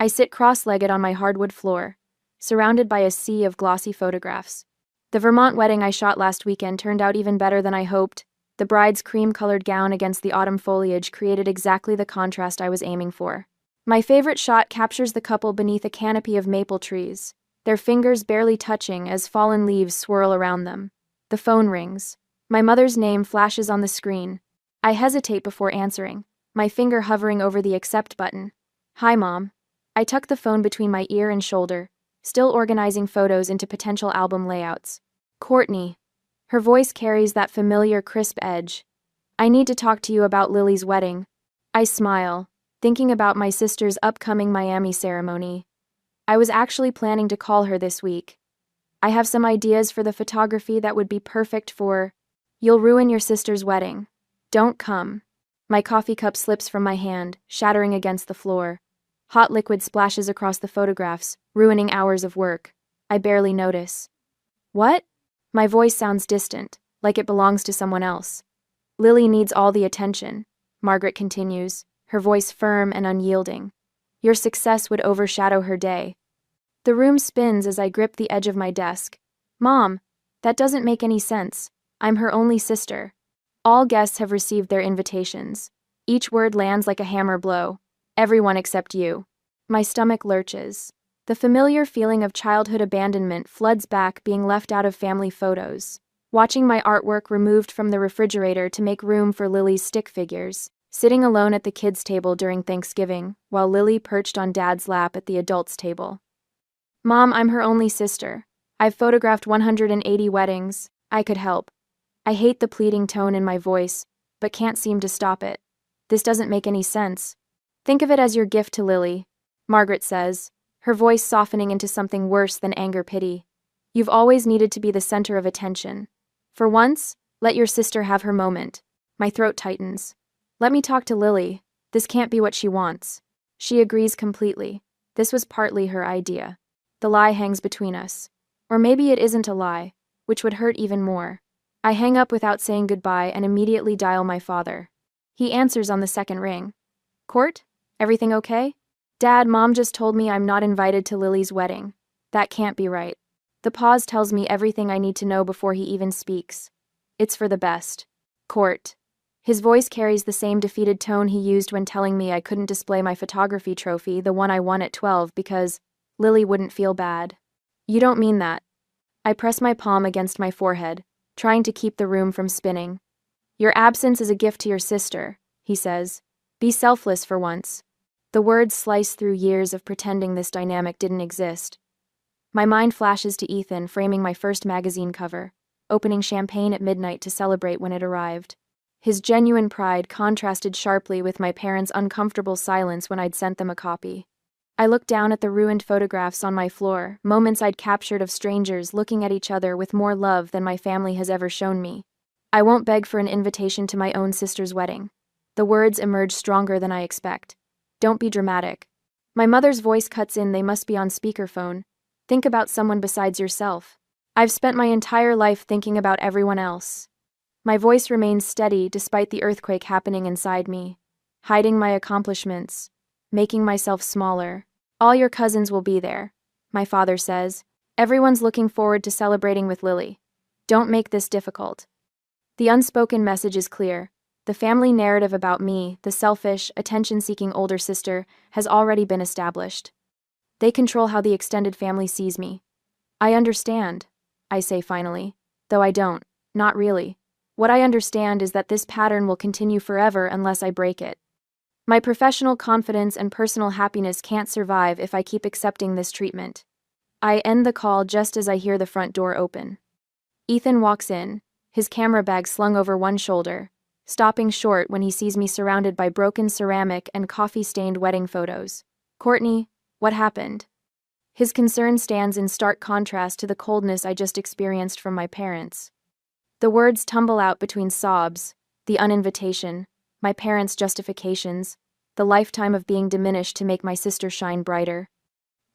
I sit cross-legged on my hardwood floor, surrounded by a sea of glossy photographs. The Vermont wedding I shot last weekend turned out even better than I hoped. The bride's cream-colored gown against the autumn foliage created exactly the contrast I was aiming for. My favorite shot captures the couple beneath a canopy of maple trees, their fingers barely touching as fallen leaves swirl around them. The phone rings. My mother's name flashes on the screen. I hesitate before answering, my finger hovering over the accept button. "Hi, Mom." I tuck the phone between my ear and shoulder, still organizing photos into potential album layouts. "Courtney." Her voice carries that familiar crisp edge. "I need to talk to you about Lily's wedding." I smile, thinking about my sister's upcoming Miami ceremony. I was actually planning to call her this week. "I have some ideas for the photography that would be perfect for—" "You'll ruin your sister's wedding. Don't come." My coffee cup slips from my hand, shattering against the floor. Hot liquid splashes across the photographs, ruining hours of work. I barely notice. "What?" My voice sounds distant, like it belongs to someone else. "Lily needs all the attention," Margaret continues, her voice firm and unyielding. "Your success would overshadow her day." The room spins as I grip the edge of my desk. "Mom, that doesn't make any sense. I'm her only sister." All guests have received their invitations. Each word lands like a hammer blow. "Everyone except you." My stomach lurches. The familiar feeling of childhood abandonment floods back, being left out of family photos. Watching my artwork removed from the refrigerator to make room for Lily's stick figures. Sitting alone at the kids' table during Thanksgiving, while Lily perched on Dad's lap at the adults' table. "Mom, I'm her only sister. I've photographed 180 weddings. I could help." I hate the pleading tone in my voice, but can't seem to stop it. "This doesn't make any sense." "Think of it as your gift to Lily," Margaret says, her voice softening into something worse than anger-pity. "You've always needed to be the center of attention. For once, let your sister have her moment." My throat tightens. "Let me talk to Lily. This can't be what she wants." She agrees completely. This was partly her idea. The lie hangs between us. Or maybe it isn't a lie, which would hurt even more. I hang up without saying goodbye and immediately dial my father. He answers on the second ring. "Court? Everything okay?" "Dad, Mom just told me I'm not invited to Lily's wedding. That can't be right." The pause tells me everything I need to know before he even speaks. "It's for the best." "Court." His voice carries the same defeated tone he used when telling me I couldn't display my photography trophy, the one I won at 12, because Lily wouldn't feel bad. "You don't mean that." I press my palm against my forehead, trying to keep the room from spinning. "Your absence is a gift to your sister," he says. "Be selfless for once." The words slice through years of pretending this dynamic didn't exist. My mind flashes to Ethan framing my first magazine cover, opening champagne at midnight to celebrate when it arrived. His genuine pride contrasted sharply with my parents' uncomfortable silence when I'd sent them a copy. I looked down at the ruined photographs on my floor, moments I'd captured of strangers looking at each other with more love than my family has ever shown me. "I won't beg for an invitation to my own sister's wedding." The words emerge stronger than I expect. "Don't be dramatic." My mother's voice cuts in. "They must be on speakerphone. Think about someone besides yourself." "I've spent my entire life thinking about everyone else." My voice remains steady despite the earthquake happening inside me. Hiding my accomplishments. Making myself smaller. "All your cousins will be there," my father says. "Everyone's looking forward to celebrating with Lily. Don't make this difficult." The unspoken message is clear. The family narrative about me, the selfish, attention-seeking older sister, has already been established. They control how the extended family sees me. "I understand," I say finally, though I don't, not really. What I understand is that this pattern will continue forever unless I break it. My professional confidence and personal happiness can't survive if I keep accepting this treatment. I end the call just as I hear the front door open. Ethan walks in, his camera bag slung over one shoulder, stopping short when he sees me surrounded by broken ceramic and coffee-stained wedding photos. "Courtney, what happened?" His concern stands in stark contrast to the coldness I just experienced from my parents. The words tumble out between sobs, the uninvitation, my parents' justifications, the lifetime of being diminished to make my sister shine brighter.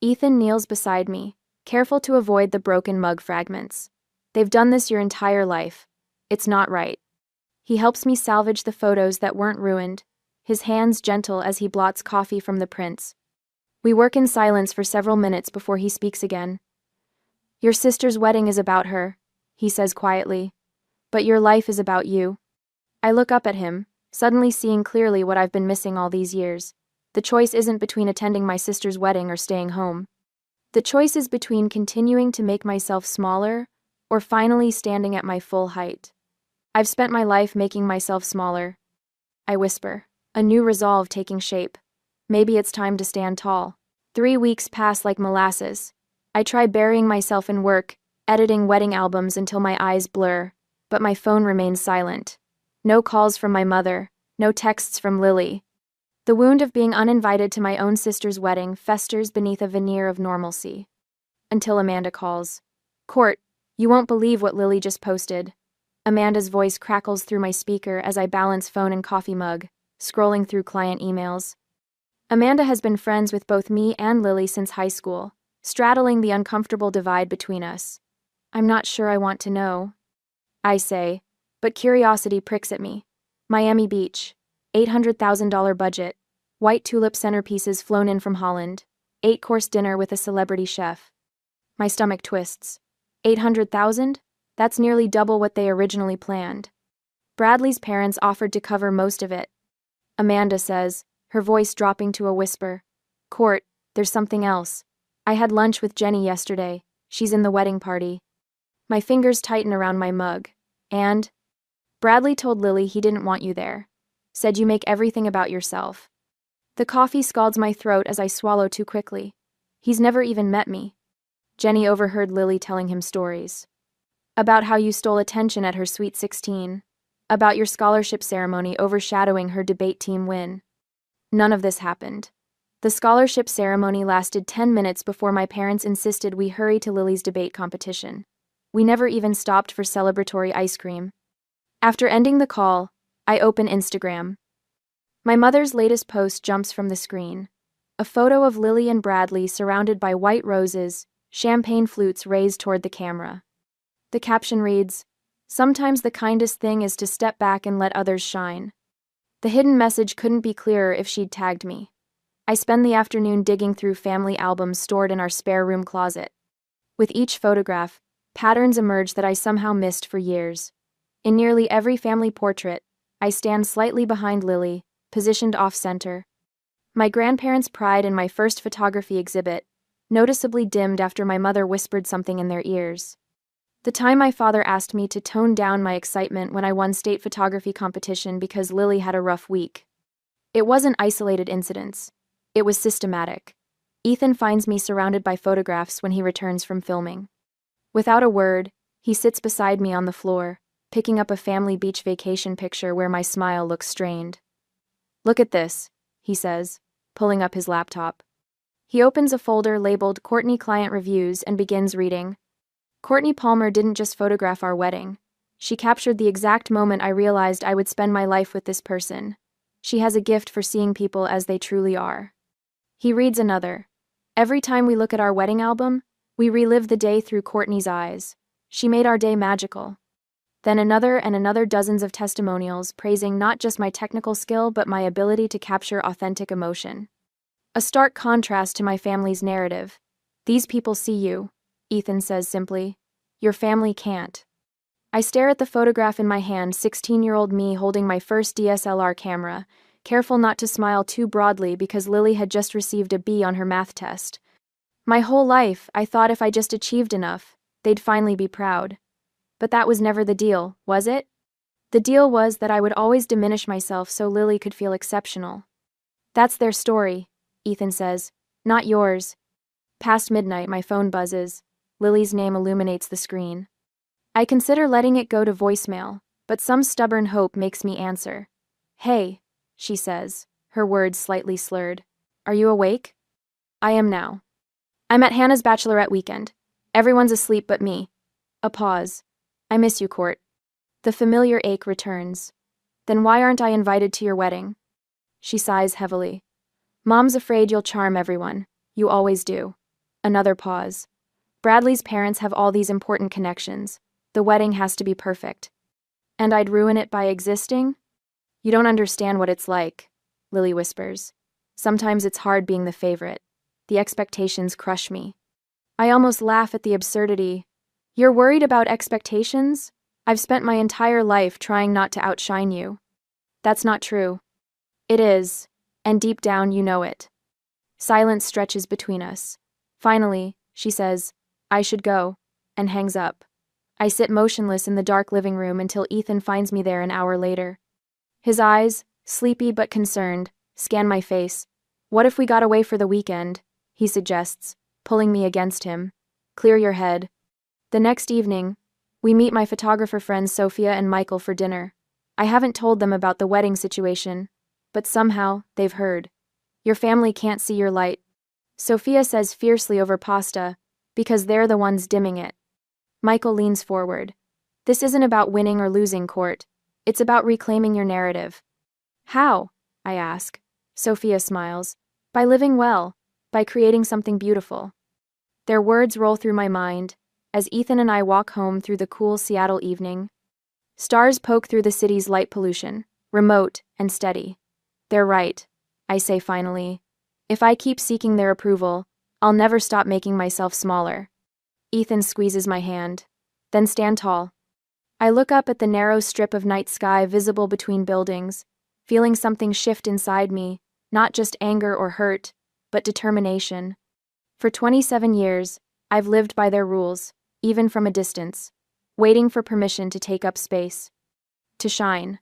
Ethan kneels beside me, careful to avoid the broken mug fragments. "They've done this your entire life. It's not right." He helps me salvage the photos that weren't ruined, his hands gentle as he blots coffee from the prints. We work in silence for several minutes before he speaks again. Your sister's wedding is about her, he says quietly. But your life is about you. I look up at him, suddenly seeing clearly what I've been missing all these years. The choice isn't between attending my sister's wedding or staying home. The choice is between continuing to make myself smaller or finally standing at my full height. I've spent my life making myself smaller. I whisper, a new resolve taking shape. Maybe it's time to stand tall. 3 weeks pass like molasses. I try burying myself in work, editing wedding albums until my eyes blur, but my phone remains silent. No calls from my mother, no texts from Lily. The wound of being uninvited to my own sister's wedding festers beneath a veneer of normalcy. Until Amanda calls. Court, you won't believe what Lily just posted. Amanda's voice crackles through my speaker as I balance phone and coffee mug, scrolling through client emails. Amanda has been friends with both me and Lily since high school, straddling the uncomfortable divide between us. I'm not sure I want to know, I say, but curiosity pricks at me. Miami Beach, $800,000 budget, white tulip centerpieces flown in from Holland, 8-course dinner with a celebrity chef. My stomach twists. 800,000? That's nearly double what they originally planned. Bradley's parents offered to cover most of it. Amanda says, her voice dropping to a whisper. Court, there's something else. I had lunch with Jenny yesterday. She's in the wedding party. My fingers tighten around my mug. And? Bradley told Lily he didn't want you there. Said you make everything about yourself. The coffee scalds my throat as I swallow too quickly. He's never even met me. Jenny overheard Lily telling him stories. About how you stole attention at her Sweet 16. About your scholarship ceremony overshadowing her debate team win. None of this happened. The scholarship ceremony lasted 10 minutes before my parents insisted we hurry to Lily's debate competition. We never even stopped for celebratory ice cream. After ending the call, I open Instagram. My mother's latest post jumps from the screen. A photo of Lily and Bradley surrounded by white roses, champagne flutes raised toward the camera. The caption reads, "Sometimes the kindest thing is to step back and let others shine." The hidden message couldn't be clearer if she'd tagged me. I spend the afternoon digging through family albums stored in our spare room closet. With each photograph, patterns emerge that I somehow missed for years. In nearly every family portrait, I stand slightly behind Lily, positioned off-center. My grandparents' pride in my first photography exhibit, noticeably dimmed after my mother whispered something in their ears. The time my father asked me to tone down my excitement when I won state photography competition because Lily had a rough week. It wasn't isolated incidents. It was systematic. Ethan finds me surrounded by photographs when he returns from filming. Without a word, he sits beside me on the floor, picking up a family beach vacation picture where my smile looks strained. Look at this, he says, pulling up his laptop. He opens a folder labeled Courtney Client Reviews and begins reading. Courtney Palmer didn't just photograph our wedding. She captured the exact moment I realized I would spend my life with this person. She has a gift for seeing people as they truly are. He reads another. Every time we look at our wedding album, we relive the day through Courtney's eyes. She made our day magical. Then another and another dozens of testimonials praising not just my technical skill but my ability to capture authentic emotion. A stark contrast to my family's narrative. These people see you, Ethan says simply. Your family can't. I stare at the photograph in my hand, 16-year-old me holding my first DSLR camera, careful not to smile too broadly because Lily had just received a B on her math test. My whole life, I thought if I just achieved enough, they'd finally be proud. But that was never the deal, was it? The deal was that I would always diminish myself so Lily could feel exceptional. That's their story, Ethan says, not yours. Past midnight, my phone buzzes. Lily's name illuminates the screen. I consider letting it go to voicemail, but some stubborn hope makes me answer. Hey, she says, her words slightly slurred. Are you awake? I am now. I'm at Hannah's bachelorette weekend. Everyone's asleep but me. A pause. I miss you, Court. The familiar ache returns. Then why aren't I invited to your wedding? She sighs heavily. Mom's afraid you'll charm everyone. You always do. Another pause. Bradley's parents have all these important connections. The wedding has to be perfect. And I'd ruin it by existing? You don't understand what it's like, Lily whispers. Sometimes it's hard being the favorite. The expectations crush me. I almost laugh at the absurdity. You're worried about expectations? I've spent my entire life trying not to outshine you. That's not true. It is, and deep down you know it. Silence stretches between us. Finally, she says, I should go, and hangs up. I sit motionless in the dark living room until Ethan finds me there an hour later. His eyes, sleepy but concerned, scan my face. What if we got away for the weekend? He suggests, pulling me against him. Clear your head. The next evening, we meet my photographer friends Sophia and Michael for dinner. I haven't told them about the wedding situation, but somehow they've heard. Your family can't see your light, Sophia says fiercely over pasta, because they're the ones dimming it. Michael leans forward. This isn't about winning or losing, Court. It's about reclaiming your narrative. How? I ask. Sophia smiles. By living well, by creating something beautiful. Their words roll through my mind, as Ethan and I walk home through the cool Seattle evening. Stars poke through the city's light pollution, remote and steady. They're right, I say finally. If I keep seeking their approval, I'll never stop making myself smaller. Ethan squeezes my hand. Then stand tall. I look up at the narrow strip of night sky visible between buildings, feeling something shift inside me, not just anger or hurt, but determination. For 27 years, I've lived by their rules, even from a distance, waiting for permission to take up space. To shine.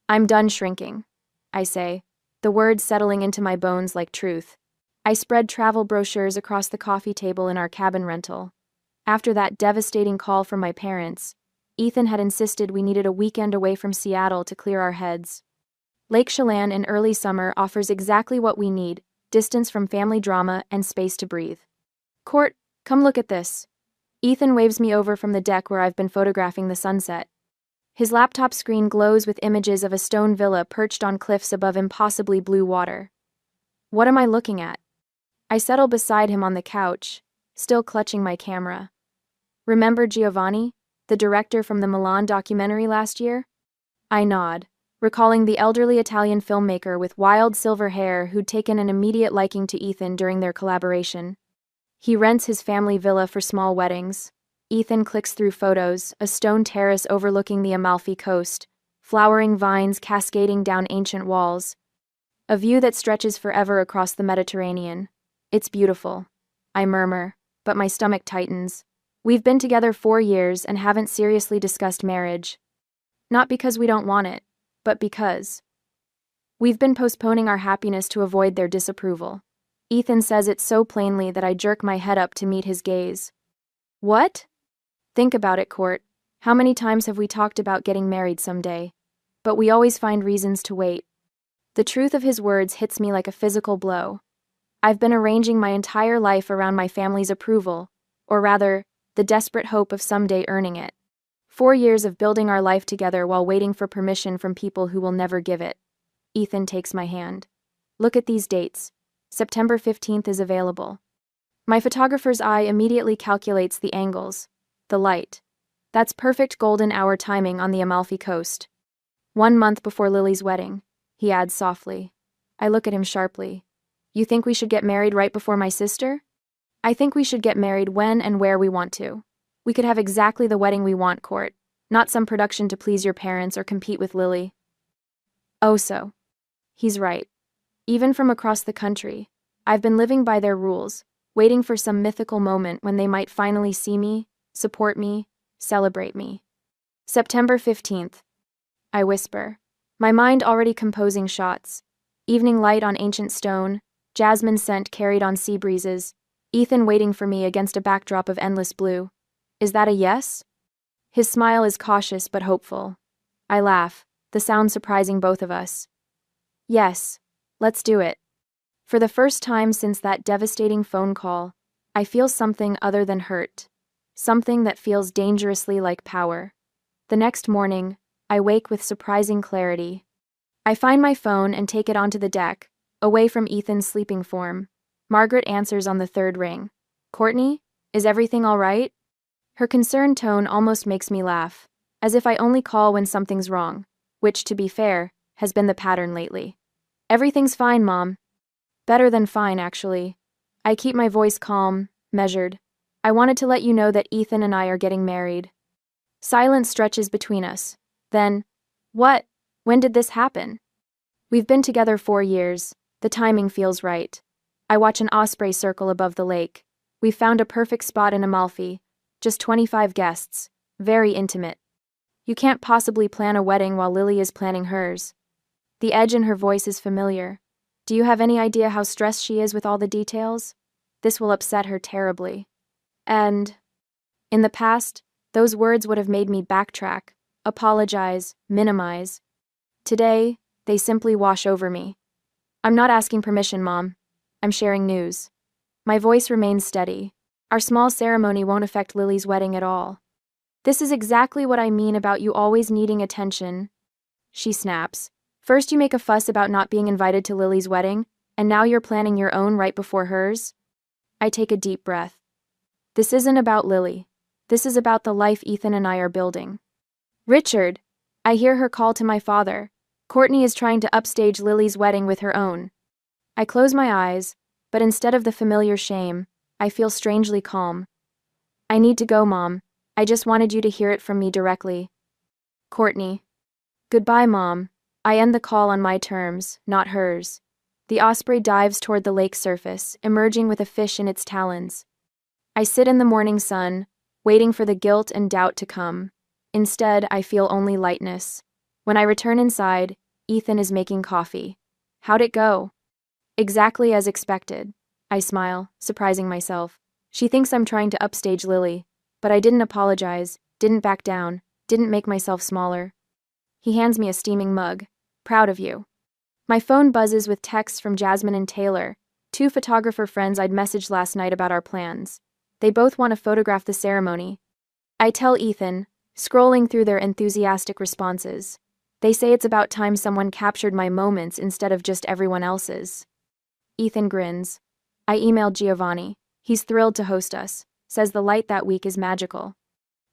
I'm done shrinking, I say, the words settling into my bones like truth. I spread travel brochures across the coffee table in our cabin rental. After that devastating call from my parents, Ethan had insisted we needed a weekend away from Seattle to clear our heads. Lake Chelan in early summer offers exactly what we need, distance from family drama and space to breathe. Court, come look at this. Ethan waves me over from the deck where I've been photographing the sunset. His laptop screen glows with images of a stone villa perched on cliffs above impossibly blue water. What am I looking at? I settle beside him on the couch, still clutching my camera. Remember Giovanni, the director from the Milan documentary last year? I nod, recalling the elderly Italian filmmaker with wild silver hair who'd taken an immediate liking to Ethan during their collaboration. He rents his family villa for small weddings. Ethan clicks through photos, a stone terrace overlooking the Amalfi Coast, flowering vines cascading down ancient walls. A view that stretches forever across the Mediterranean. It's beautiful, I murmur, but my stomach tightens. We've been together 4 years and haven't seriously discussed marriage. Not because we don't want it, but because. We've been postponing our happiness to avoid their disapproval. Ethan says it so plainly that I jerk my head up to meet his gaze. What? Think about it, Court. How many times have we talked about getting married someday? But we always find reasons to wait. The truth of his words hits me like a physical blow. I've been arranging my entire life around my family's approval, or rather, the desperate hope of someday earning it. 4 years of building our life together while waiting for permission from people who will never give it. Ethan takes my hand. Look at these dates. September 15th is available. My photographer's eye immediately calculates the angles, the light. That's perfect golden hour timing on the Amalfi Coast. 1 month before Lily's wedding, he adds softly. I look at him sharply. You think we should get married right before my sister? I think we should get married when and where we want to. We could have exactly the wedding we want, Court, not some production to please your parents or compete with Lily. Oh, so. He's right. Even from across the country, I've been living by their rules, waiting for some mythical moment when they might finally see me, support me, celebrate me. September 15th. I whisper, my mind already composing shots. Evening light on ancient stone, jasmine scent carried on sea breezes, Ethan waiting for me against a backdrop of endless blue. Is that a yes? His smile is cautious but hopeful. I laugh, the sound surprising both of us. Yes, let's do it. For the first time since that devastating phone call, I feel something other than hurt. Something that feels dangerously like power. The next morning, I wake with surprising clarity. I find my phone and take it onto the deck, away from Ethan's sleeping form. Margaret answers on the 3rd ring. Courtney, is everything all right? Her concerned tone almost makes me laugh, as if I only call when something's wrong, which, to be fair, has been the pattern lately. Everything's fine, Mom. Better than fine, actually. I keep my voice calm, measured. I wanted to let you know that Ethan and I are getting married. Silence stretches between us. Then, what? When did this happen? We've been together 4 years. The timing feels right. I watch an osprey circle above the lake. We've found a perfect spot in Amalfi. Just 25 guests. Very intimate. You can't possibly plan a wedding while Lily is planning hers. The edge in her voice is familiar. Do you have any idea how stressed she is with all the details? This will upset her terribly. And in the past, those words would have made me backtrack, apologize, minimize. Today, they simply wash over me. I'm not asking permission, Mom. I'm sharing news. My voice remains steady. Our small ceremony won't affect Lily's wedding at all. This is exactly what I mean about you always needing attention. She snaps. First you make a fuss about not being invited to Lily's wedding, and now you're planning your own right before hers? I take a deep breath. This isn't about Lily. This is about the life Ethan and I are building. Richard! I hear her call to my father. Courtney is trying to upstage Lily's wedding with her own. I close my eyes, but instead of the familiar shame, I feel strangely calm. I need to go, Mom. I just wanted you to hear it from me directly. Courtney. Goodbye, Mom. I end the call on my terms, not hers. The osprey dives toward the lake surface, emerging with a fish in its talons. I sit in the morning sun, waiting for the guilt and doubt to come. Instead, I feel only lightness. When I return inside, Ethan is making coffee. How'd it go? Exactly as expected. I smile, surprising myself. She thinks I'm trying to upstage Lily, but I didn't apologize, didn't back down, didn't make myself smaller. He hands me a steaming mug. Proud of you. My phone buzzes with texts from Jasmine and Taylor, 2 photographer friends I'd messaged last night about our plans. They both want to photograph the ceremony. I tell Ethan, scrolling through their enthusiastic responses. They say it's about time someone captured my moments instead of just everyone else's. Ethan grins. I emailed Giovanni. He's thrilled to host us. Says the light that week is magical.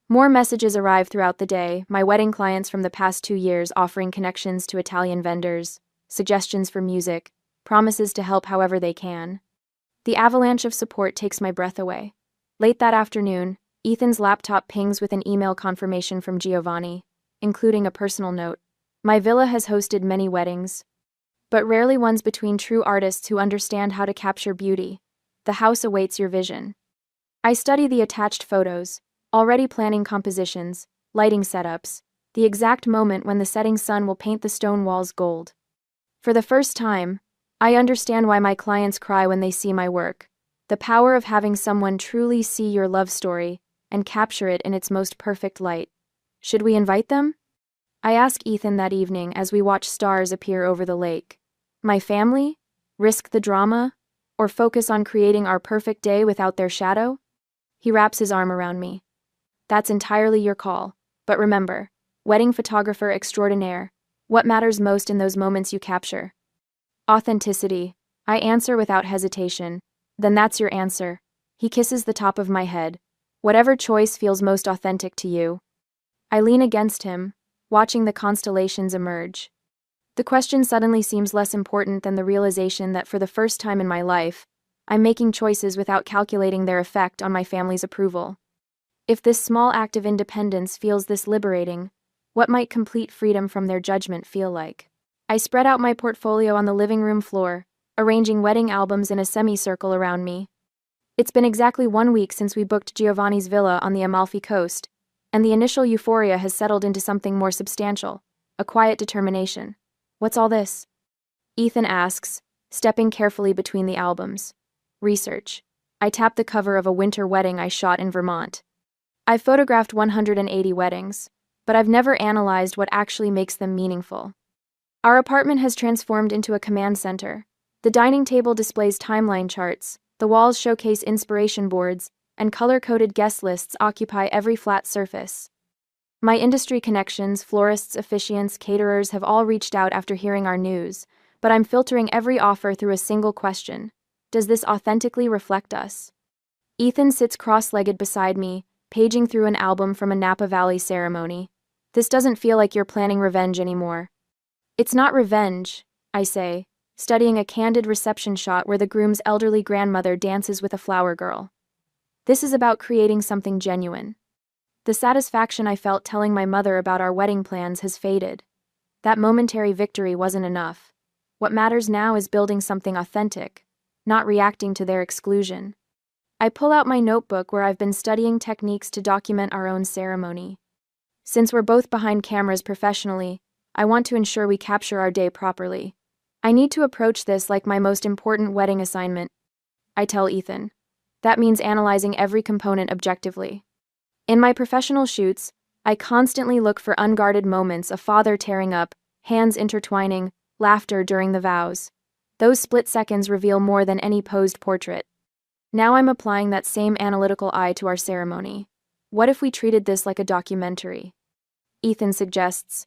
More messages arrive throughout the day, my wedding clients from the past 2 years offering connections to Italian vendors, suggestions for music, promises to help however they can. The avalanche of support takes my breath away. Late that afternoon, Ethan's laptop pings with an email confirmation from Giovanni, including a personal note. My villa has hosted many weddings, but rarely ones between true artists who understand how to capture beauty. The house awaits your vision. I study the attached photos, already planning compositions, lighting setups, the exact moment when the setting sun will paint the stone walls gold. For the first time, I understand why my clients cry when they see my work. The power of having someone truly see your love story and capture it in its most perfect light. Should we invite them? I ask Ethan that evening as we watch stars appear over the lake. My family? Risk the drama? Or focus on creating our perfect day without their shadow? He wraps his arm around me. That's entirely your call. But remember, wedding photographer extraordinaire, what matters most in those moments you capture? Authenticity. I answer without hesitation. Then that's your answer. He kisses the top of my head. Whatever choice feels most authentic to you. I lean against him, watching the constellations emerge. The question suddenly seems less important than the realization that for the first time in my life, I'm making choices without calculating their effect on my family's approval. If this small act of independence feels this liberating, what might complete freedom from their judgment feel like? I spread out my portfolio on the living room floor, arranging wedding albums in a semicircle around me. It's been exactly 1 week since we booked Giovanni's villa on the Amalfi coast, and the initial euphoria has settled into something more substantial, a quiet determination. What's all this? Ethan asks, stepping carefully between the albums. Research. I tap the cover of a winter wedding I shot in Vermont. I've photographed 180 weddings, but I've never analyzed what actually makes them meaningful. Our apartment has transformed into a command center. The dining table displays timeline charts, the walls showcase inspiration boards, and color-coded guest lists occupy every flat surface. My industry connections, florists, officiants, caterers have all reached out after hearing our news, but I'm filtering every offer through a single question. Does this authentically reflect us? Ethan sits cross-legged beside me, paging through an album from a Napa Valley ceremony. This doesn't feel like you're planning revenge anymore. It's not revenge, I say. studying a candid reception shot where the groom's elderly grandmother dances with a flower girl. This is about creating something genuine. The satisfaction I felt telling my mother about our wedding plans has faded. That momentary victory wasn't enough. What matters now is building something authentic, not reacting to their exclusion. I pull out my notebook where I've been studying techniques to document our own ceremony. Since we're both behind cameras professionally, I want to ensure we capture our day properly. I need to approach this like my most important wedding assignment, I tell Ethan. That means analyzing every component objectively. In my professional shoots, I constantly look for unguarded moments, a father tearing up, hands intertwining, laughter during the vows. Those split seconds reveal more than any posed portrait. Now I'm applying that same analytical eye to our ceremony. What if we treated this like a documentary? Ethan suggests,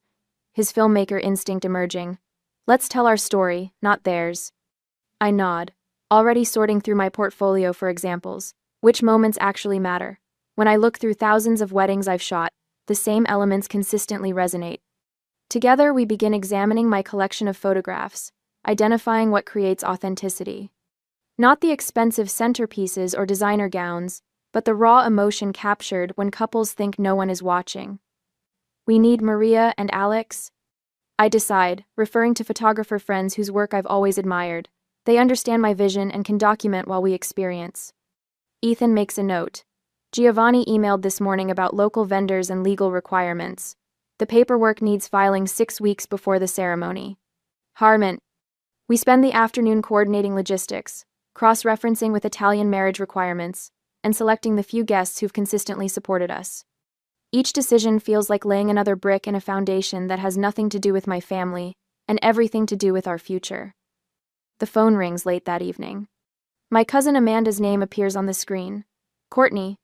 his filmmaker instinct emerging. Let's tell our story, not theirs. I nod, already sorting through my portfolio for examples. Which moments actually matter? When I look through thousands of weddings I've shot, the same elements consistently resonate. Together, we begin examining my collection of photographs, identifying what creates authenticity. Not the expensive centerpieces or designer gowns, but the raw emotion captured when couples think no one is watching. We need Maria and Alex, I decide, referring to photographer friends whose work I've always admired. They understand my vision and can document while we experience. Ethan makes a note. Giovanni emailed this morning about local vendors and legal requirements. The paperwork needs filing 6 weeks before the ceremony. Harmon. We spend the afternoon coordinating logistics, cross-referencing with Italian marriage requirements, and selecting the few guests who've consistently supported us. Each decision feels like laying another brick in a foundation that has nothing to do with my family and everything to do with our future. The phone rings late that evening. My cousin Amanda's name appears on the screen. Courtney,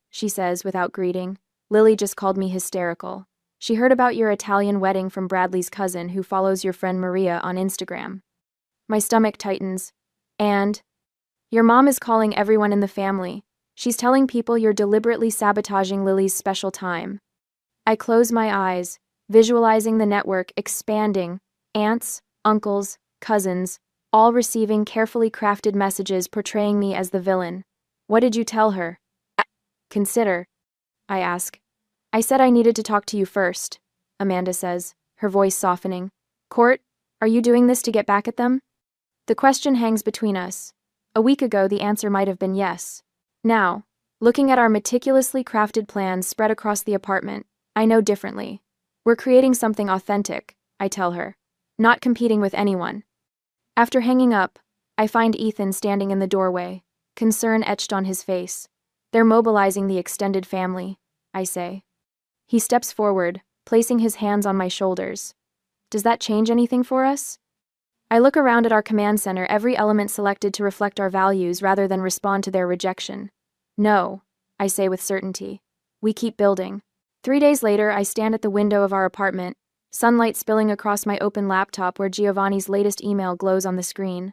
she says without greeting. Lily just called me hysterical. She heard about your Italian wedding from Bradley's cousin who follows your friend Maria on Instagram. My stomach tightens. And? Your mom is calling everyone in the family. She's telling people you're deliberately sabotaging Lily's special time. I close my eyes, visualizing the network expanding, aunts, uncles, cousins, all receiving carefully crafted messages portraying me as the villain. What did you tell her? Consider, I ask. I said I needed to talk to you first, Amanda says, her voice softening. Court, are you doing this to get back at them? The question hangs between us. A week ago, the answer might have been yes. Now, looking at our meticulously crafted plans spread across the apartment, I know differently. We're creating something authentic, I tell her, not competing with anyone. After hanging up, I find Ethan standing in the doorway, concern etched on his face. They're mobilizing the extended family, I say. He steps forward, placing his hands on my shoulders. Does that change anything for us? I look around at our command center, every element selected to reflect our values rather than respond to their rejection. No, I say with certainty. We keep building. 3 days later, I stand at the window of our apartment, sunlight spilling across my open laptop where Giovanni's latest email glows on the screen.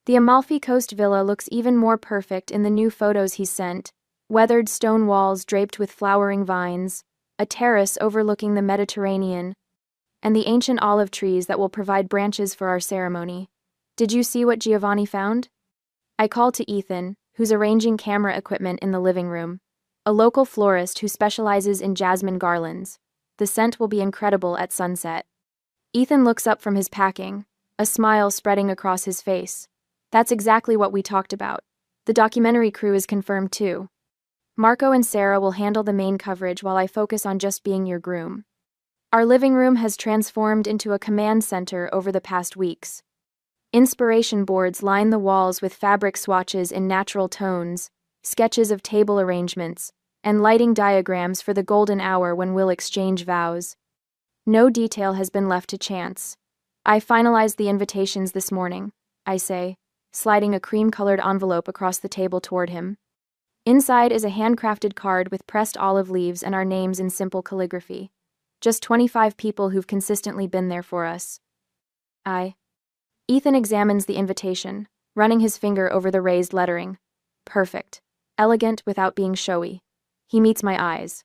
The Amalfi Coast villa looks even more perfect in the new photos he's sent. Weathered stone walls draped with flowering vines, a terrace overlooking the Mediterranean, and the ancient olive trees that will provide branches for our ceremony. Did you see what Giovanni found? I call to Ethan, who's arranging camera equipment in the living room, a local florist who specializes in jasmine garlands. The scent will be incredible at sunset. Ethan looks up from his packing, a smile spreading across his face. That's exactly what we talked about. The documentary crew is confirmed too. Marco and Sarah will handle the main coverage while I focus on just being your groom. Our living room has transformed into a command center over the past weeks. Inspiration boards line the walls with fabric swatches in natural tones, sketches of table arrangements, and lighting diagrams for the golden hour when we'll exchange vows. No detail has been left to chance. I finalized the invitations this morning, I say, sliding a cream-colored envelope across the table toward him. Inside is a handcrafted card with pressed olive leaves and our names in simple calligraphy. Just 25 people who've consistently been there for us. Ethan examines the invitation, running his finger over the raised lettering. Perfect. Elegant without being showy. He meets my eyes.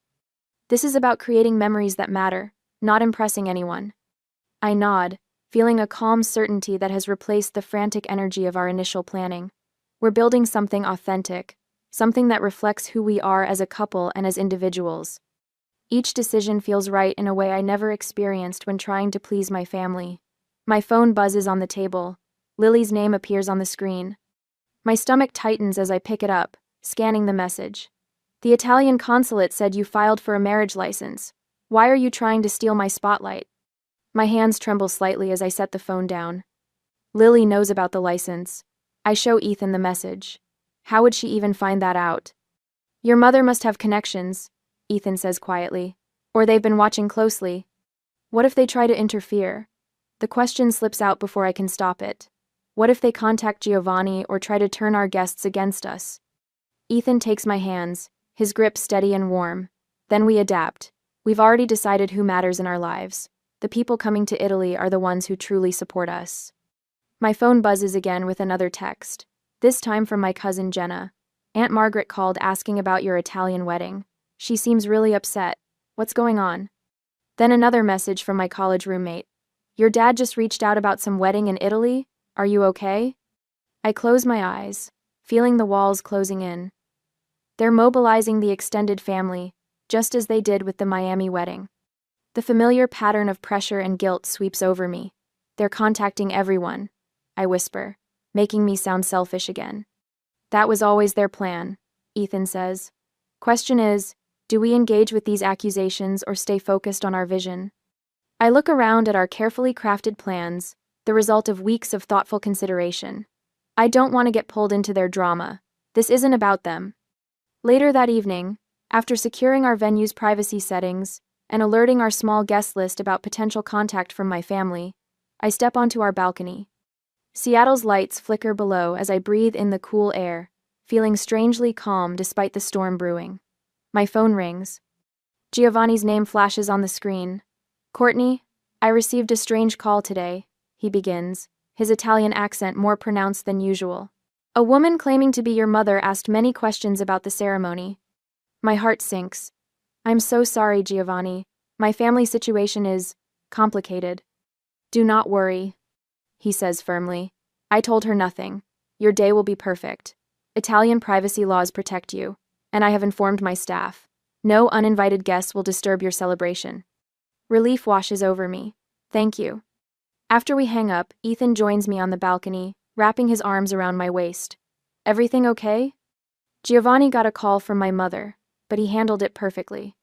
This is about creating memories that matter, not impressing anyone. I nod, feeling a calm certainty that has replaced the frantic energy of our initial planning. We're building something authentic, something that reflects who we are as a couple and as individuals. Each decision feels right in a way I never experienced when trying to please my family. My phone buzzes on the table. Lily's name appears on the screen. My stomach tightens as I pick it up, scanning the message. The Italian consulate said you filed for a marriage license. Why are you trying to steal my spotlight? My hands tremble slightly as I set the phone down. Lily knows about the license. I show Ethan the message. How would she even find that out? Your mother must have connections, Ethan says quietly. Or they've been watching closely. What if they try to interfere? The question slips out before I can stop it. What if they contact Giovanni or try to turn our guests against us? Ethan takes my hands, his grip steady and warm. Then we adapt. We've already decided who matters in our lives. The people coming to Italy are the ones who truly support us. My phone buzzes again with another text, this time from my cousin Jenna. Aunt Margaret called asking about your Italian wedding. She seems really upset. What's going on? Then another message from my college roommate. Your dad just reached out about some wedding in Italy? Are you okay? I close my eyes, feeling the walls closing in. They're mobilizing the extended family, just as they did with the Miami wedding. The familiar pattern of pressure and guilt sweeps over me. They're contacting everyone, I whisper, making me sound selfish again. That was always their plan, Ethan says. Question is, do we engage with these accusations or stay focused on our vision? I look around at our carefully crafted plans, the result of weeks of thoughtful consideration. I don't want to get pulled into their drama. This isn't about them. Later that evening, after securing our venue's privacy settings and alerting our small guest list about potential contact from my family, I step onto our balcony. Seattle's lights flicker below as I breathe in the cool air, feeling strangely calm despite the storm brewing. My phone rings. Giovanni's name flashes on the screen. Courtney, I received a strange call today, he begins, his Italian accent more pronounced than usual. A woman claiming to be your mother asked many questions about the ceremony. My heart sinks. I'm so sorry, Giovanni. My family situation is complicated. Do not worry, he says firmly. I told her nothing. Your day will be perfect. Italian privacy laws protect you, and I have informed my staff. No uninvited guests will disturb your celebration. Relief washes over me. Thank you. After we hang up, Ethan joins me on the balcony, wrapping his arms around my waist. Everything okay? Giovanni got a call from my mother, but he handled it perfectly.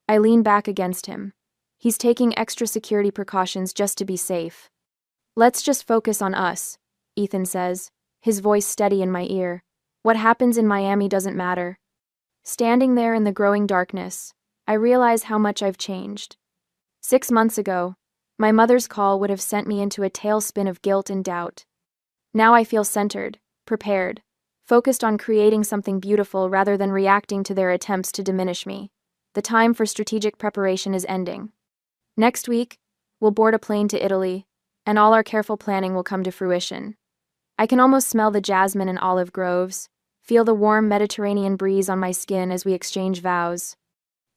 I lean back against him. He's taking extra security precautions just to be safe. Let's just focus on us, Ethan says, his voice steady in my ear. What happens in Miami doesn't matter. Standing there in the growing darkness, I realize how much I've changed. 6 months ago, my mother's call would have sent me into a tailspin of guilt and doubt. Now I feel centered, prepared, focused on creating something beautiful rather than reacting to their attempts to diminish me. The time for strategic preparation is ending. Next week, we'll board a plane to Italy, and all our careful planning will come to fruition. I can almost smell the jasmine and olive groves, feel the warm Mediterranean breeze on my skin as we exchange vows.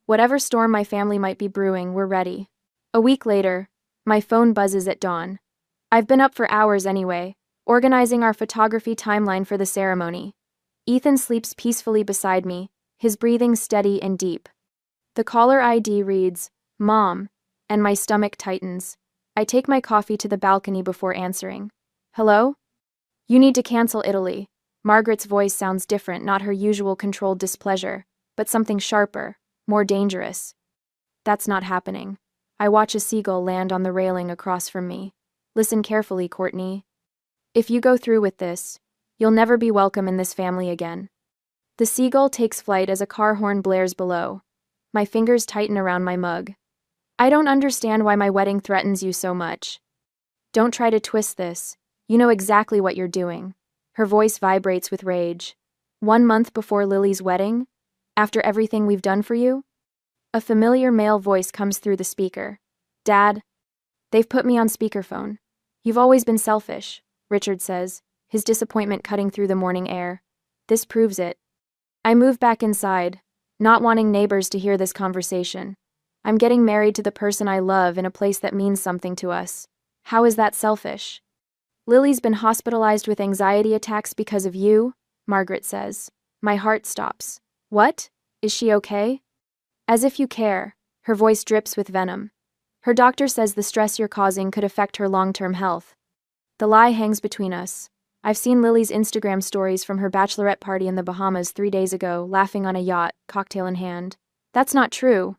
Whatever storm my family might be brewing, we're ready. A week later, my phone buzzes at dawn. I've been up for hours anyway, organizing our photography timeline for the ceremony. Ethan sleeps peacefully beside me, his breathing steady and deep. The caller ID reads, Mom, and my stomach tightens. I take my coffee to the balcony before answering. Hello? You need to cancel Italy. Margaret's voice sounds different, not her usual controlled displeasure, but something sharper, more dangerous. That's not happening. I watch a seagull land on the railing across from me. Listen carefully, Courtney. If you go through with this, you'll never be welcome in this family again. The seagull takes flight as a car horn blares below. My fingers tighten around my mug. I don't understand why my wedding threatens you so much. Don't try to twist this. You know exactly what you're doing. Her voice vibrates with rage. 1 month before Lily's wedding? After everything we've done for you? A familiar male voice comes through the speaker. Dad. They've put me on speakerphone. You've always been selfish, Richard says, his disappointment cutting through the morning air. This proves it. I move back inside, not wanting neighbors to hear this conversation. I'm getting married to the person I love in a place that means something to us. How is that selfish? Lily's been hospitalized with anxiety attacks because of you, Margaret says. My heart stops. What? Is she okay? As if you care. Her voice drips with venom. Her doctor says the stress you're causing could affect her long-term health. The lie hangs between us. I've seen Lily's Instagram stories from her bachelorette party in the Bahamas 3 days ago, laughing on a yacht, cocktail in hand. That's not true,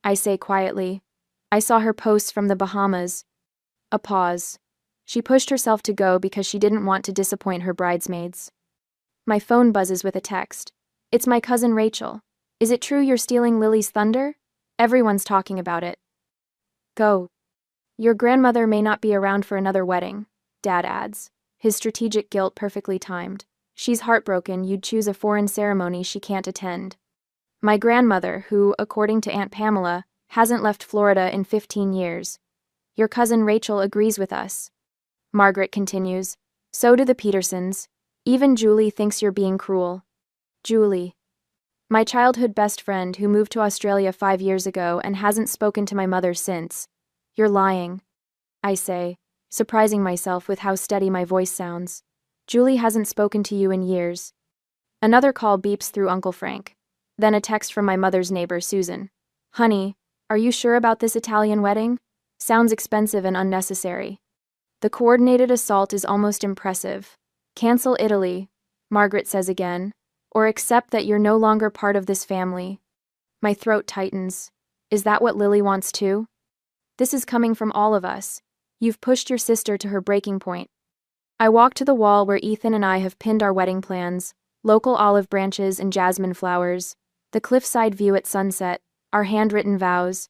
I say quietly. I saw her posts from the Bahamas. A pause. She pushed herself to go because she didn't want to disappoint her bridesmaids. My phone buzzes with a text. It's my cousin Rachel. Is it true you're stealing Lily's thunder? Everyone's talking about it. Go. Your grandmother may not be around for another wedding, Dad adds, his strategic guilt perfectly timed. She's heartbroken you'd choose a foreign ceremony she can't attend. My grandmother, who, according to Aunt Pamela, hasn't left Florida in 15 years. Your cousin Rachel agrees with us. Margaret continues. So do the Petersons. Even Julie thinks you're being cruel. Julie. My childhood best friend who moved to Australia 5 years ago and hasn't spoken to my mother since. You're lying, I say, surprising myself with how steady my voice sounds. Julie hasn't spoken to you in years. Another call beeps through Uncle Frank. Then a text from my mother's neighbor, Susan. Honey, are you sure about this Italian wedding? Sounds expensive and unnecessary. The coordinated assault is almost impressive. Cancel Italy, Margaret says again, or accept that you're no longer part of this family. My throat tightens. Is that what Lily wants too? This is coming from all of us. You've pushed your sister to her breaking point. I walk to the wall where Ethan and I have pinned our wedding plans, local olive branches and jasmine flowers, the cliffside view at sunset, our handwritten vows.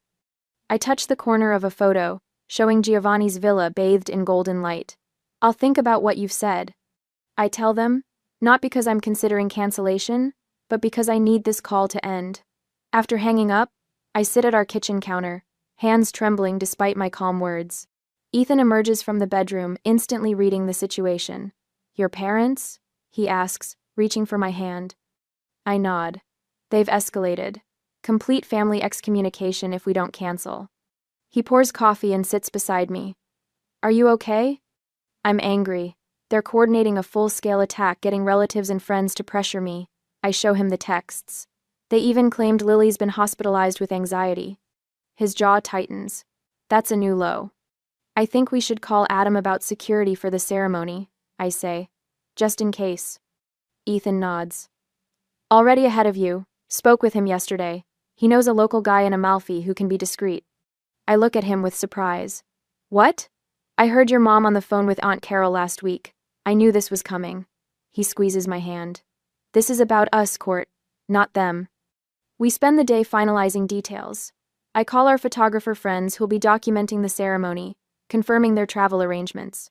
I touch the corner of a photo, showing Giovanni's villa bathed in golden light. I'll think about what you've said. I tell them, not because I'm considering cancellation, but because I need this call to end. After hanging up, I sit at our kitchen counter, hands trembling despite my calm words. Ethan emerges from the bedroom, instantly reading the situation. Your parents? He asks, reaching for my hand. I nod. They've escalated. Complete family excommunication if we don't cancel. He pours coffee and sits beside me. Are you okay? I'm angry. They're coordinating a full-scale attack, getting relatives and friends to pressure me. I show him the texts. They even claimed Lily's been hospitalized with anxiety. His jaw tightens. That's a new low. I think we should call Adam about security for the ceremony, I say. Just in case. Ethan nods. Already ahead of you. Spoke with him yesterday. He knows a local guy in Amalfi who can be discreet. I look at him with surprise. What? I heard your mom on the phone with Aunt Carol last week. I knew this was coming. He squeezes my hand. This is about us, Court, not them. We spend the day finalizing details. I call our photographer friends who'll be documenting the ceremony, confirming their travel arrangements.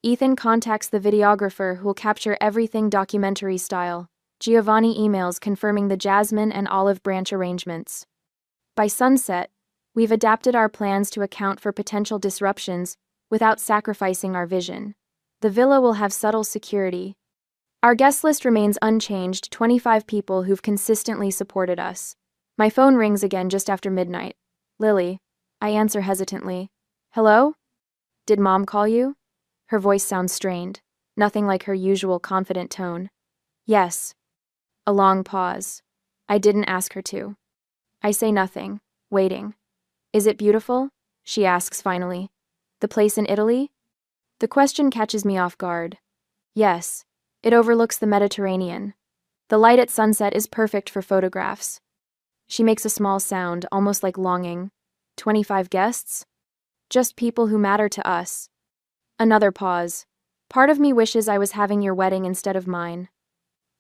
Ethan contacts the videographer who'll capture everything documentary style. Giovanni emails confirming the jasmine and olive branch arrangements. By sunset, we've adapted our plans to account for potential disruptions without sacrificing our vision. The villa will have subtle security. Our guest list remains unchanged, 25 people who've consistently supported us. My phone rings again just after midnight. Lily. I answer hesitantly. Hello? Did Mom call you? Her voice sounds strained, nothing like her usual confident tone. Yes. A long pause. I didn't ask her to. I say nothing, waiting. Is it beautiful? She asks finally. The place in Italy? The question catches me off guard. Yes. It overlooks the Mediterranean. The light at sunset is perfect for photographs. She makes a small sound, almost like longing. 25 guests? Just people who matter to us. Another pause. Part of me wishes I was having your wedding instead of mine.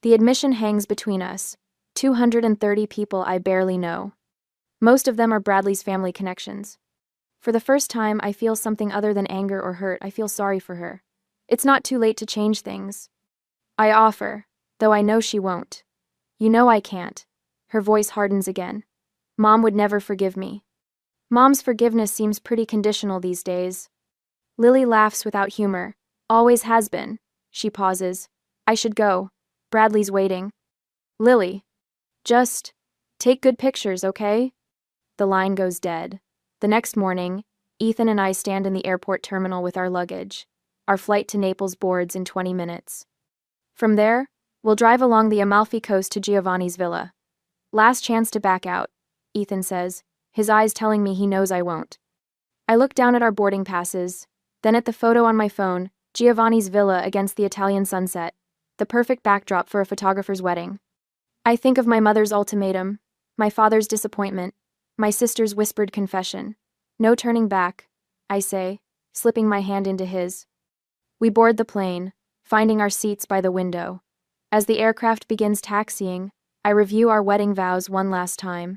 The admission hangs between us. 230 people I barely know. Most of them are Bradley's family connections. For the first time, I feel something other than anger or hurt. I feel sorry for her. It's not too late to change things. I offer, though I know she won't. You know I can't. Her voice hardens again. Mom would never forgive me. Mom's forgiveness seems pretty conditional these days. Lily laughs without humor. Always has been. She pauses. I should go. Bradley's waiting. Lily. Just take good pictures, okay? The line goes dead. The next morning, Ethan and I stand in the airport terminal with our luggage. Our flight to Naples boards in 20 minutes. From there, we'll drive along the Amalfi Coast to Giovanni's villa. Last chance to back out, Ethan says, his eyes telling me he knows I won't. I look down at our boarding passes, then at the photo on my phone, Giovanni's villa against the Italian sunset, the perfect backdrop for a photographer's wedding. I think of my mother's ultimatum, my father's disappointment, my sister's whispered confession. No turning back, I say, slipping my hand into his. We board the plane, finding our seats by the window. As the aircraft begins taxiing, I review our wedding vows one last time.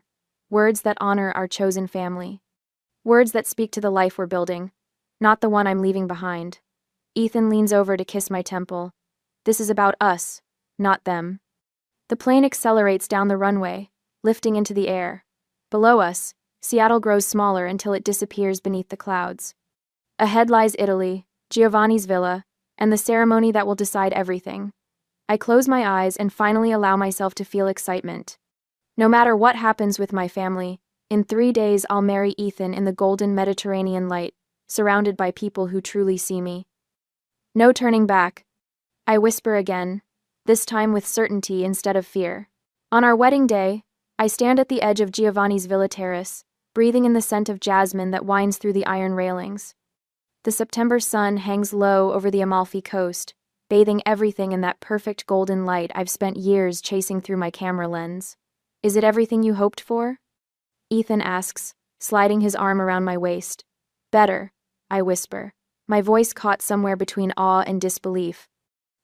Words that honor our chosen family. Words that speak to the life we're building, not the one I'm leaving behind. Ethan leans over to kiss my temple. This is about us, not them. The plane accelerates down the runway, lifting into the air. Below us, Seattle grows smaller until it disappears beneath the clouds. Ahead lies Italy, Giovanni's villa, and the ceremony that will decide everything. I close my eyes and finally allow myself to feel excitement. No matter what happens with my family, in 3 days I'll marry Ethan in the golden Mediterranean light, surrounded by people who truly see me. No turning back. I whisper again, this time with certainty instead of fear. On our wedding day, I stand at the edge of Giovanni's villa terrace, breathing in the scent of jasmine that winds through the iron railings. The September sun hangs low over the Amalfi Coast, bathing everything in that perfect golden light I've spent years chasing through my camera lens. Is it everything you hoped for? Ethan asks, sliding his arm around my waist. Better, I whisper, my voice caught somewhere between awe and disbelief.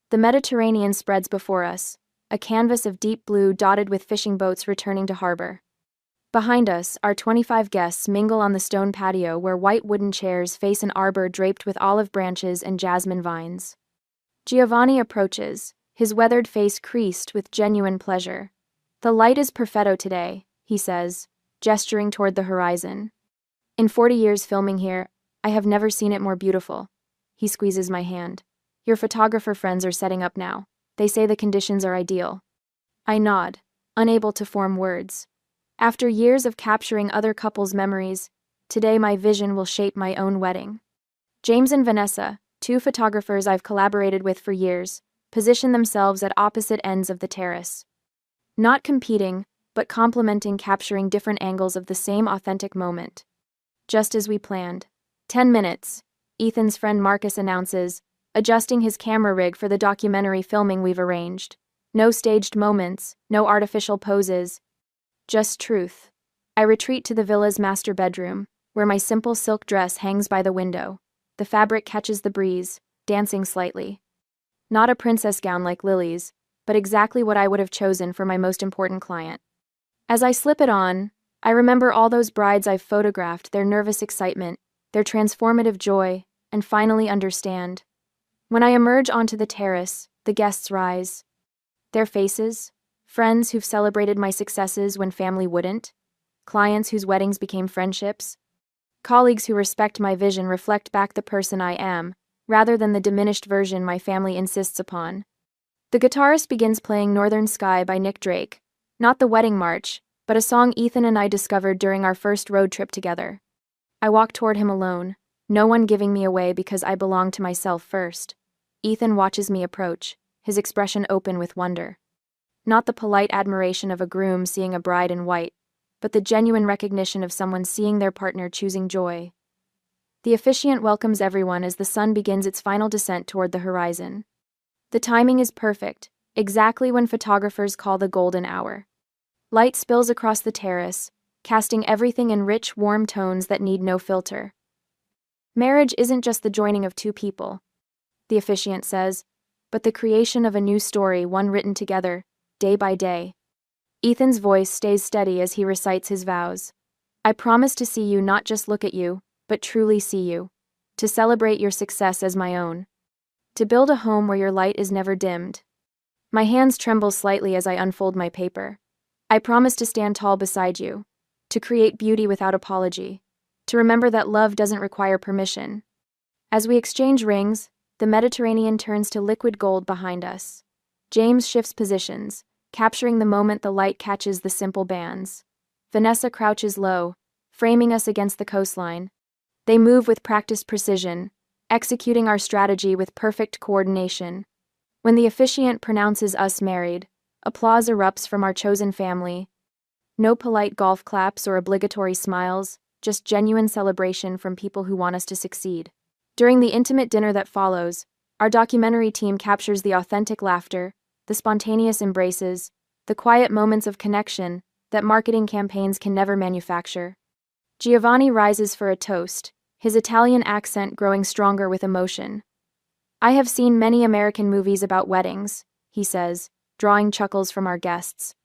The Mediterranean spreads before us, a canvas of deep blue dotted with fishing boats returning to harbor. Behind us, our 25 guests mingle on the stone patio where white wooden chairs face an arbor draped with olive branches and jasmine vines. Giovanni approaches, his weathered face creased with genuine pleasure. The light is perfetto today, he says, gesturing toward the horizon. In 40 years filming here, I have never seen it more beautiful. He squeezes my hand. Your photographer friends are setting up now. They say the conditions are ideal. I nod, unable to form words. After years of capturing other couples' memories, today my vision will shape my own wedding. James and Vanessa, 2 photographers I've collaborated with for years, position themselves at opposite ends of the terrace. Not competing, but complementing, capturing different angles of the same authentic moment. Just as we planned. 10 minutes, Ethan's friend Marcus announces, adjusting his camera rig for the documentary filming we've arranged. No staged moments, no artificial poses. Just truth. I retreat to the villa's master bedroom, where my simple silk dress hangs by the window. The fabric catches the breeze, dancing slightly. Not a princess gown like Lily's, but exactly what I would have chosen for my most important client. As I slip it on, I remember all those brides I've photographed, their nervous excitement, their transformative joy, and finally understand. When I emerge onto the terrace, the guests rise. Their faces, friends who've celebrated my successes when family wouldn't, clients whose weddings became friendships, colleagues who respect my vision reflect back the person I am, rather than the diminished version my family insists upon. The guitarist begins playing Northern Sky by Nick Drake, not the wedding march, but a song Ethan and I discovered during our first road trip together. I walk toward him alone, no one giving me away because I belong to myself first. Ethan watches me approach, his expression open with wonder. Not the polite admiration of a groom seeing a bride in white, but the genuine recognition of someone seeing their partner choosing joy. The officiant welcomes everyone as the sun begins its final descent toward the horizon. The timing is perfect, exactly when photographers call the golden hour. Light spills across the terrace, casting everything in rich, warm tones that need no filter. Marriage isn't just the joining of 2 people, the officiant says, but the creation of a new story, one written together, day by day. Ethan's voice stays steady as he recites his vows. I promise to see you, not just look at you, but truly see you. To celebrate your success as my own. To build a home where your light is never dimmed. My hands tremble slightly as I unfold my paper. I promise to stand tall beside you. To create beauty without apology. To remember that love doesn't require permission. As we exchange rings, the Mediterranean turns to liquid gold behind us. James shifts positions, capturing the moment the light catches the simple bands. Vanessa crouches low, framing us against the coastline. They move with practiced precision, executing our strategy with perfect coordination. When the officiant pronounces us married, applause erupts from our chosen family. No polite golf claps or obligatory smiles, just genuine celebration from people who want us to succeed. During the intimate dinner that follows, our documentary team captures the authentic laughter, the spontaneous embraces, the quiet moments of connection that marketing campaigns can never manufacture. Giovanni rises for a toast, his Italian accent growing stronger with emotion. I have seen many American movies about weddings, he says, drawing chuckles from our guests.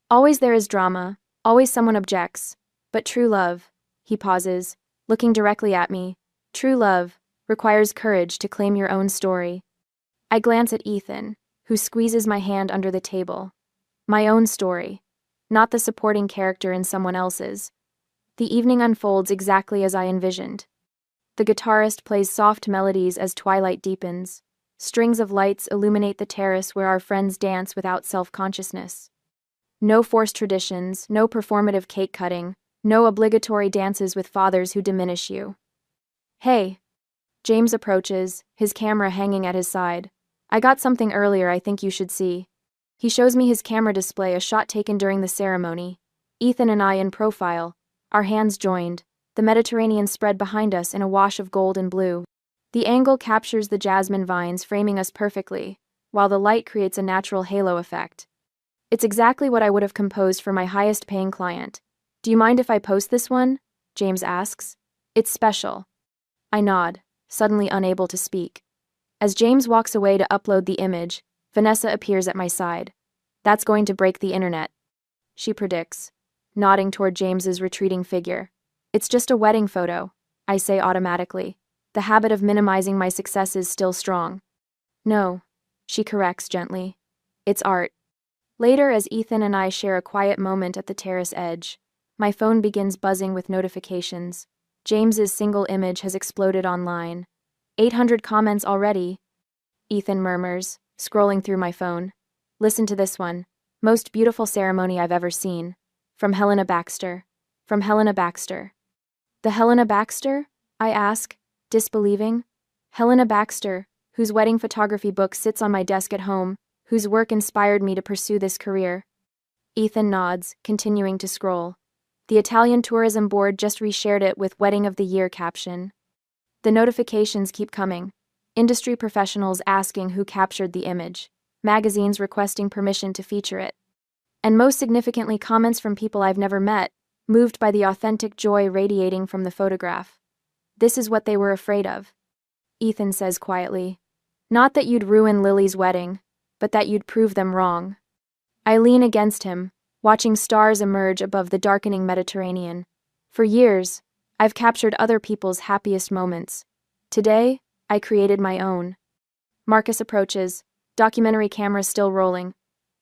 Always there is drama, always someone objects, but true love, he pauses, looking directly at me, true love requires courage to claim your own story. I glance at Ethan, who squeezes my hand under the table. My own story, not the supporting character in someone else's. The evening unfolds exactly as I envisioned. The guitarist plays soft melodies as twilight deepens. Strings of lights illuminate the terrace where our friends dance without self-consciousness. No forced traditions, no performative cake cutting, no obligatory dances with fathers who diminish you. Hey! James approaches, his camera hanging at his side. I got something earlier I think you should see. He shows me his camera display, a shot taken during the ceremony. Ethan and I in profile, our hands joined, the Mediterranean spread behind us in a wash of gold and blue. The angle captures the jasmine vines framing us perfectly, while the light creates a natural halo effect. It's exactly what I would have composed for my highest-paying client. Do you mind if I post this one? James asks. It's special. I nod, suddenly unable to speak. As James walks away to upload the image, Vanessa appears at my side. That's going to break the internet, she predicts, nodding toward James's retreating figure. It's just a wedding photo, I say automatically. The habit of minimizing my success is still strong. No, she corrects gently. It's art. Later, as Ethan and I share a quiet moment at the terrace edge, my phone begins buzzing with notifications. James's single image has exploded online. 800 comments already, Ethan murmurs, scrolling through my phone. Listen to this one. Most beautiful ceremony I've ever seen. From Helena Baxter. From Helena Baxter. The Helena Baxter? I ask, disbelieving. Helena Baxter, whose wedding photography book sits on my desk at home, whose work inspired me to pursue this career. Ethan nods, continuing to scroll. The Italian Tourism Board just reshared it with Wedding of the Year caption. The notifications keep coming. Industry professionals asking who captured the image. Magazines requesting permission to feature it. And most significantly, comments from people I've never met, moved by the authentic joy radiating from the photograph. This is what they were afraid of, Ethan says quietly. Not that you'd ruin Lily's wedding, but that you'd prove them wrong. I lean against him, watching stars emerge above the darkening Mediterranean. For years, I've captured other people's happiest moments. Today, I created my own. Marcus approaches, documentary camera still rolling.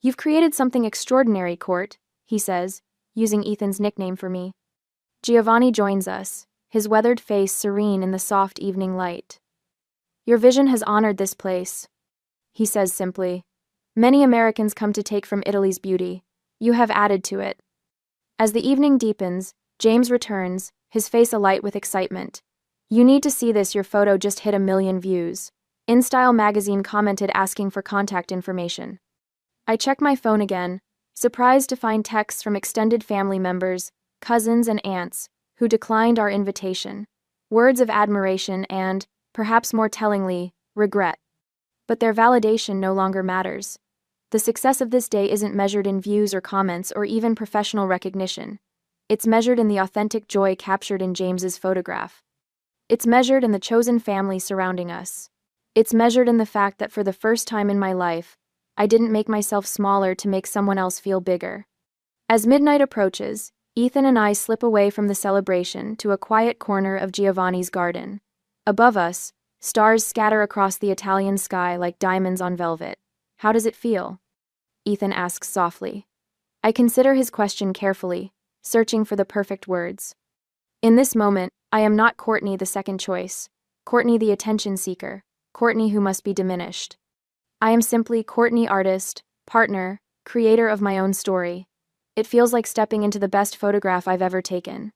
You've created something extraordinary, Court, he says, using Ethan's nickname for me. Giovanni joins us, his weathered face serene in the soft evening light. Your vision has honored this place, he says simply. Many Americans come to take from Italy's beauty. You have added to it. As the evening deepens, James returns, his face alight with excitement. You need to see this, your photo just hit 1 million views. InStyle magazine commented asking for contact information. I check my phone again, surprised to find texts from extended family members, cousins and aunts, who declined our invitation. Words of admiration and, perhaps more tellingly, regret. But their validation no longer matters. The success of this day isn't measured in views or comments or even professional recognition. It's measured in the authentic joy captured in James's photograph. It's measured in the chosen family surrounding us. It's measured in the fact that for the first time in my life, I didn't make myself smaller to make someone else feel bigger. As midnight approaches, Ethan and I slip away from the celebration to a quiet corner of Giovanni's garden. Above us, stars scatter across the Italian sky like diamonds on velvet. How does it feel? Ethan asks softly. I consider his question carefully, searching for the perfect words. In this moment, I am not Courtney the second choice, Courtney the attention seeker, Courtney who must be diminished. I am simply Courtney, artist, partner, creator of my own story. It feels like stepping into the best photograph I've ever taken.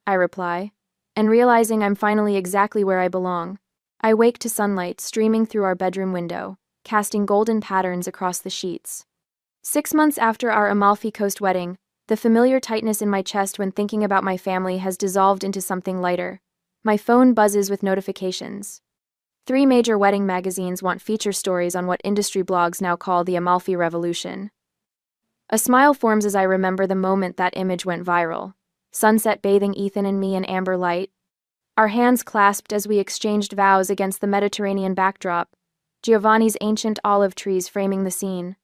I reply. and realizing I'm finally exactly where I belong. I wake to sunlight streaming through our bedroom window, casting golden patterns across the sheets. 6 months after our Amalfi Coast wedding, the familiar tightness in my chest when thinking about my family has dissolved into something lighter. My phone buzzes with notifications. 3 major wedding magazines want feature stories on what industry blogs now call the Amalfi Revolution. A smile forms as I remember the moment that image went viral. Sunset bathing Ethan and me in amber light. Our hands clasped as we exchanged vows against the Mediterranean backdrop. Giovanni's ancient olive trees framing the scene.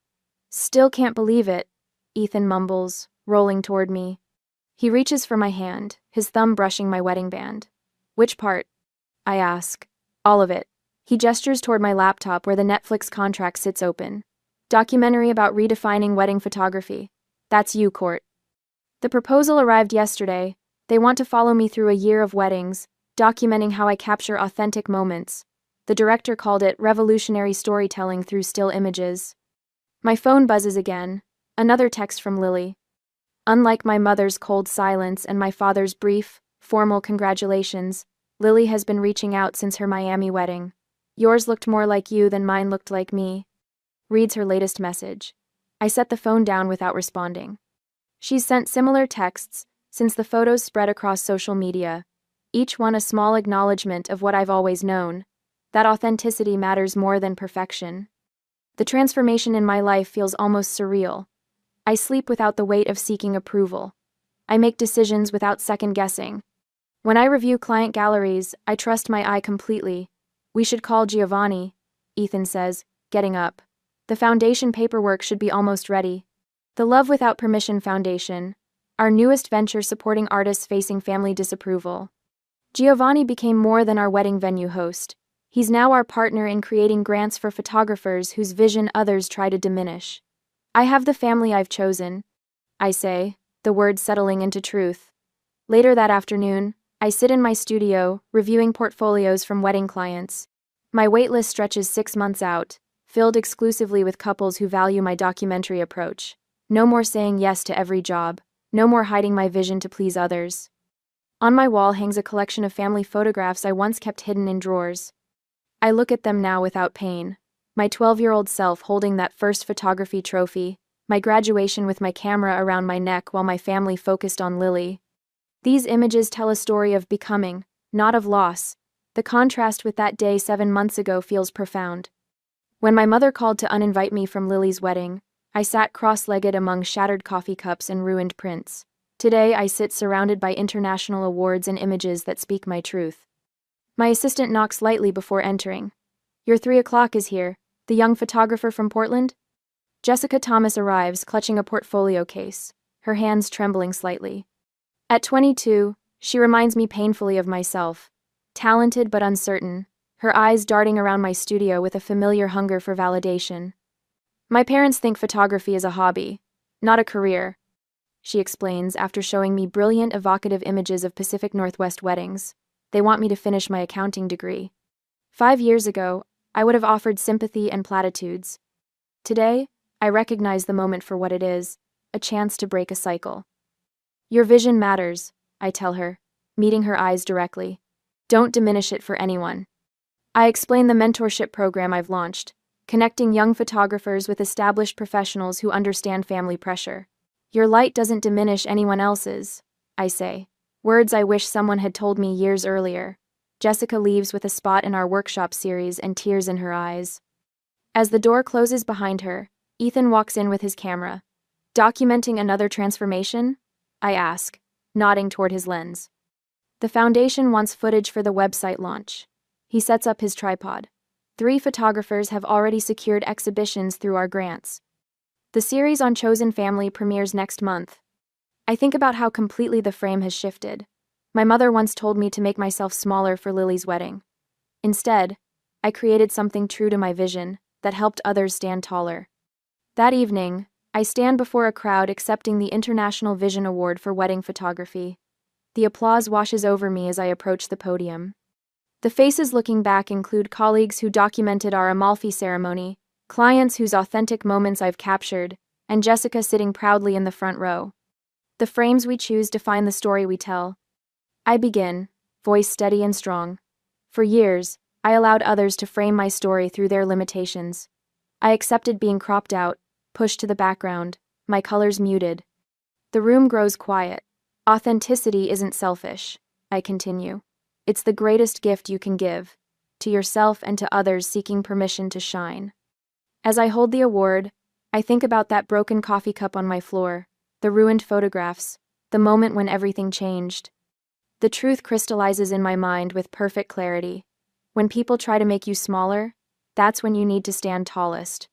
Still can't believe it, Ethan mumbles, rolling toward me. He reaches for my hand, his thumb brushing my wedding band. Which part? I ask. All of it. He gestures toward my laptop where the Netflix contract sits open. Documentary about redefining wedding photography. That's you, Court. The proposal arrived yesterday. They want to follow me through a year of weddings, documenting how I capture authentic moments. The director called it revolutionary storytelling through still images. My phone buzzes again. Another text from Lily. Unlike my mother's cold silence and my father's brief, formal congratulations, Lily has been reaching out since her Miami wedding. Yours looked more like you than mine looked like me. Reads her latest message. I set the phone down without responding. She's sent similar texts since the photos spread across social media, each one a small acknowledgement of what I've always known, that authenticity matters more than perfection. The transformation in my life feels almost surreal. I sleep without the weight of seeking approval. I make decisions without second-guessing. When I review client galleries, I trust my eye completely. We should call Giovanni, Ethan says, getting up. The foundation paperwork should be almost ready. The Love Without Permission Foundation, our newest venture supporting artists facing family disapproval. Giovanni became more than our wedding venue host. He's now our partner in creating grants for photographers whose vision others try to diminish. I have the family I've chosen, I say, the words settling into truth. Later that afternoon, I sit in my studio, reviewing portfolios from wedding clients. My waitlist stretches 6 months out, filled exclusively with couples who value my documentary approach. No more saying yes to every job. No more hiding my vision to please others. On my wall hangs a collection of family photographs I once kept hidden in drawers. I look at them now without pain. My 12-year-old self holding that first photography trophy, my graduation with my camera around my neck while my family focused on Lily. These images tell a story of becoming, not of loss. The contrast with that day 7 months ago feels profound. When my mother called to uninvite me from Lily's wedding, I sat cross-legged among shattered coffee cups and ruined prints. Today I sit surrounded by international awards and images that speak my truth. My assistant knocks lightly before entering. Your 3 o'clock is here, the young photographer from Portland? Jessica Thomas arrives, clutching a portfolio case, her hands trembling slightly. At 22, she reminds me painfully of myself. Talented but uncertain, her eyes darting around my studio with a familiar hunger for validation. My parents think photography is a hobby, not a career, she explains after showing me brilliant, evocative images of Pacific Northwest weddings. They want me to finish my accounting degree. 5 years ago, I would have offered sympathy and platitudes. Today, I recognize the moment for what it is, a chance to break a cycle. Your vision matters, I tell her, meeting her eyes directly. Don't diminish it for anyone. I explain the mentorship program I've launched, connecting young photographers with established professionals who understand family pressure. Your light doesn't diminish anyone else's, I say. Words I wish someone had told me years earlier. Jessica leaves with a spot in our workshop series and tears in her eyes. As the door closes behind her, Ethan walks in with his camera. Documenting another transformation? I ask, nodding toward his lens. The foundation wants footage for the website launch. He sets up his tripod. 3 photographers have already secured exhibitions through our grants. The series on Chosen Family premieres next month. I think about how completely the frame has shifted. My mother once told me to make myself smaller for Lily's wedding. Instead, I created something true to my vision that helped others stand taller. That evening, I stand before a crowd accepting the International Vision Award for Wedding Photography. The applause washes over me as I approach the podium. The faces looking back include colleagues who documented our Amalfi ceremony, clients whose authentic moments I've captured, and Jessica sitting proudly in the front row. The frames we choose define the story we tell. I begin, voice steady and strong. For years, I allowed others to frame my story through their limitations. I accepted being cropped out, pushed to the background, my colors muted. The room grows quiet. Authenticity isn't selfish, I continue. It's the greatest gift you can give, to yourself and to others seeking permission to shine. As I hold the award, I think about that broken coffee cup on my floor, the ruined photographs, the moment when everything changed. The truth crystallizes in my mind with perfect clarity. When people try to make you smaller, that's when you need to stand tallest.